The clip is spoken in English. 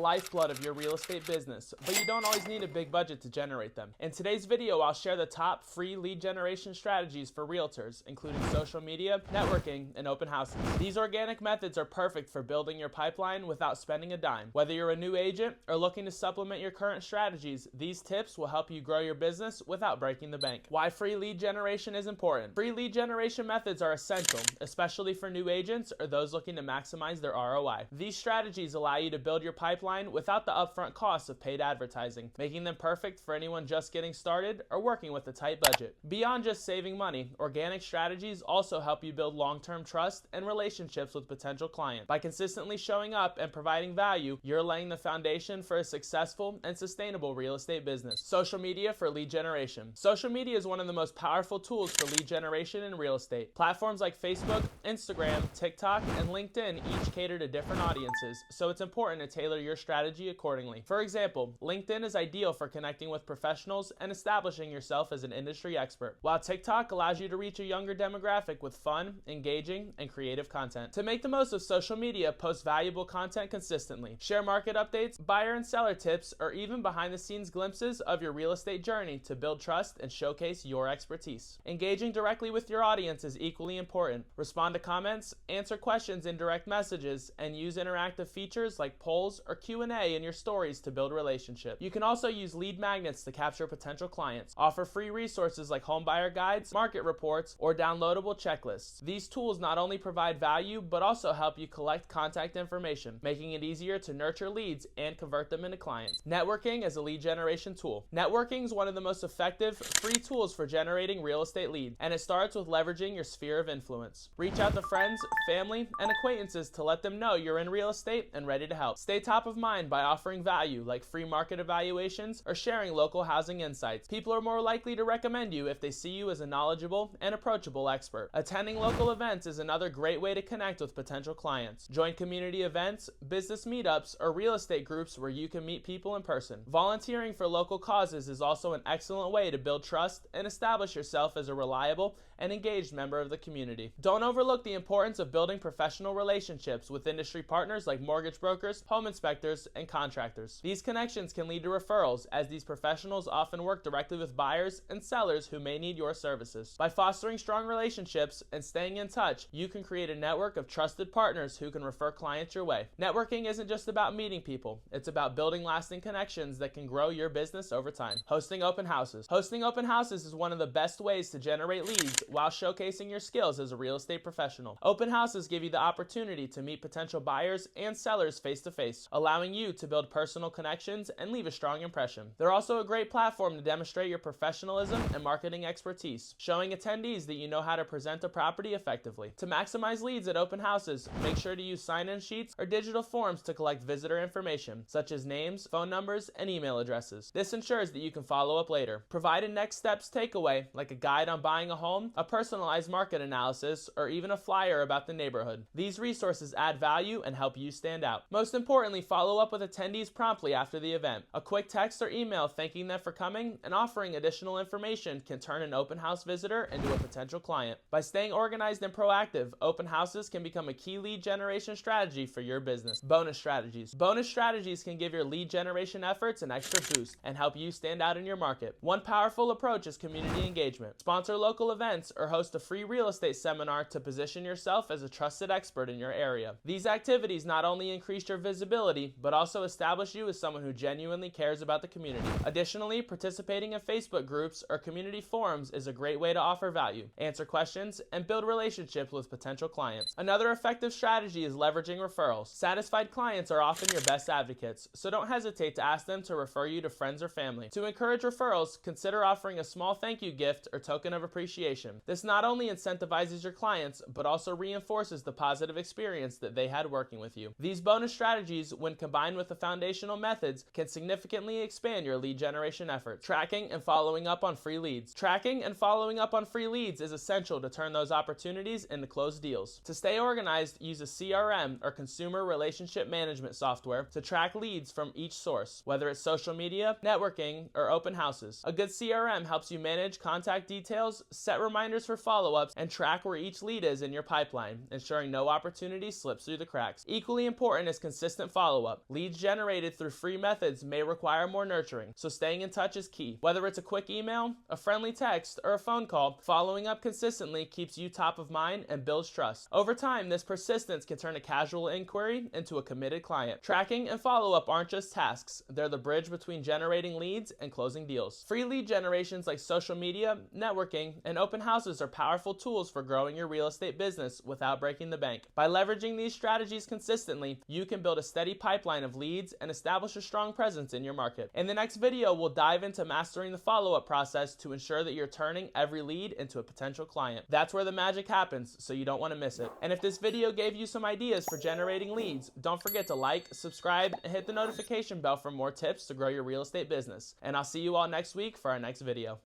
lifeblood of your real estate business, but you don't always need a big budget to generate them. In today's video, I'll share the top free lead generation strategies for realtors, including social media, networking, and open houses. These organic methods are perfect for building your pipeline without spending a dime. Whether you're a new agent or looking to supplement your current strategies, these tips will help you grow your business without breaking the bank. Why free lead generation is important. Free lead generation methods are essential, especially for new agents or those looking to maximize their ROI. These strategies allow you to build your pipeline without the upfront costs of paid advertising, making them perfect for anyone just getting started or working with a tight budget. Beyond just saving money, organic strategies also help you build long-term trust and relationships with potential clients. By consistently showing up and providing value, you're laying the foundation for a successful and sustainable real estate business. Social media for lead generation. Social media is one of the most powerful tools for lead generation in real estate. Platforms like Facebook, Instagram, TikTok, and LinkedIn each cater to different audiences, so it's important to tailor your strategy accordingly. For example, LinkedIn is ideal for connecting with professionals and establishing yourself as an industry expert, while TikTok allows you to reach a younger demographic with fun, engaging, and creative content. To make the most of social media, post valuable content consistently. Share market updates, buyer and seller tips, or even behind-the-scenes glimpses of your real estate journey to build trust and showcase your expertise. Engaging directly with your audience is equally important. Respond to comments, answer questions in direct messages, and use interactive features like polls or Q&A in your stories to build relationships. You can also use lead magnets to capture potential clients. Offer free resources like home buyer guides, market reports, or downloadable checklists. These tools not only provide value, but also help you collect contact information, making it easier to nurture leads and convert them into clients. Networking as a lead generation tool. Networking is one of the most effective free tools for generating real estate leads, and it starts with leveraging your sphere of influence. Reach out to friends, family, and acquaintances to let them know you're in real estate and ready to help. Stay top of mind by offering value like free market evaluations or sharing local housing insights. People are more likely to recommend you if they see you as a knowledgeable and approachable expert. Attending local events is another great way to connect with potential clients. Join community events, business meetups, or real estate groups where you can meet people in person. Volunteering for local causes is also an excellent way to build trust and establish yourself as a reliable and engaged member of the community. Don't overlook the importance of building professional relationships with industry partners like mortgage brokers, home inspectors, and contractors. These connections can lead to referrals, as these professionals often work directly with buyers and sellers who may need your services. By fostering strong relationships and staying in touch, you can create a network of trusted partners who can refer clients your way. Networking isn't just about meeting people, it's about building lasting connections that can grow your business over time. Hosting open houses. Hosting open houses is one of the best ways to generate leads while showcasing your skills as a real estate professional. Open houses give you the opportunity to meet potential buyers and sellers face to face, allowing you to build personal connections and leave a strong impression. They're also a great platform to demonstrate your professionalism and marketing expertise, showing attendees that you know how to present a property effectively. To maximize leads at open houses, make sure to use sign-in sheets or digital forms to collect visitor information, such as names, phone numbers, and email addresses. This ensures that you can follow up later. Provide a next steps takeaway, like a guide on buying a home, a personalized market analysis, or even a flyer about the neighborhood. These resources add value and help you stand out. Most importantly, follow up with attendees promptly after the event. A quick text or email thanking them for coming and offering additional information can turn an open house visitor into a potential client. By staying organized and proactive, open houses can become a key lead generation strategy for your business. Bonus strategies. Bonus strategies can give your lead generation efforts an extra boost and help you stand out in your market. One powerful approach is community engagement. Sponsor local events or host a free real estate seminar to position yourself as a trusted expert in your area. These activities not only increase your visibility, but also establish you as someone who genuinely cares about the community. Additionally, participating in Facebook groups or community forums is a great way to offer value, answer questions, and build relationships with potential clients. Another effective strategy is leveraging referrals. Satisfied clients are often your best advocates, so don't hesitate to ask them to refer you to friends or family. To encourage referrals, consider offering a small thank you gift or token of appreciation. This not only incentivizes your clients, but also reinforces the positive experience that they had working with you. These bonus strategies, when combined with the foundational methods, can significantly expand your lead generation efforts. Tracking and following up on free leads. Tracking and following up on free leads is essential to turn those opportunities into closed deals. To stay organized, use a CRM or consumer relationship management software to track leads from each source, whether it's social media, networking, or open houses. A good CRM helps you manage contact details, set reminders for follow-ups, and track where each lead is in your pipeline, ensuring no opportunity slips through the cracks. Equally important is consistent follow-up. follow-up. Leads generated through free methods may require more nurturing, so staying in touch is key. Whether it's a quick email, a friendly text, or a phone call, following up consistently keeps you top of mind and builds trust. Over time, this persistence can turn a casual inquiry into a committed client. Tracking and follow-up aren't just tasks, they're the bridge between generating leads and closing deals. Free lead generations like social media, networking, and open houses are powerful tools for growing your real estate business without breaking the bank. By leveraging these strategies consistently, you can build a steady pipeline of leads and establish a strong presence in your market. In the next video, we'll dive into mastering the follow-up process to ensure that you're turning every lead into a potential client. That's where the magic happens, so you don't want to miss it. And if this video gave you some ideas for generating leads, don't forget to like, subscribe, and hit the notification bell for more tips to grow your real estate business. And I'll see you all next week for our next video.